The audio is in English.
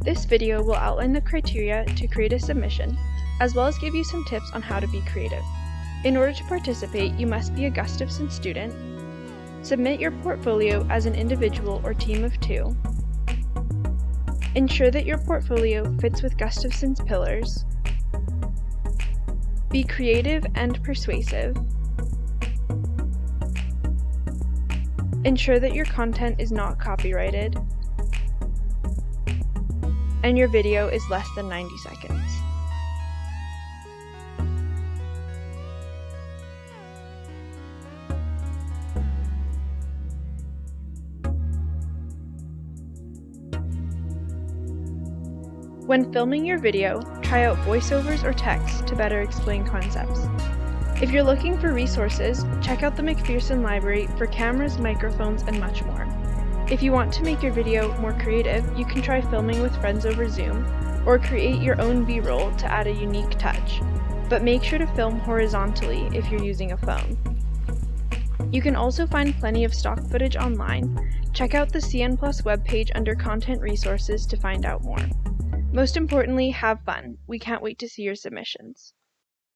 This video will outline the criteria to create a submission, as well as give you some tips on how to be creative. In order to participate, you must be a Gustafson student, submit your portfolio as an individual or team of 2, ensure that your portfolio fits with Gustafson's pillars, be creative and persuasive, ensure that your content is not copyrighted, and your video is less than 90 seconds. When filming your video, try out voiceovers or text to better explain concepts. If you're looking for resources, check out the McPherson Library for cameras, microphones, and much more. If you want to make your video more creative, you can try filming with friends over Zoom, or create your own B-roll to add a unique touch. But make sure to film horizontally if you're using a phone. You can also find plenty of stock footage online. Check out the CN Plus webpage under Content Resources to find out more. Most importantly, have fun. We can't wait to see your submissions.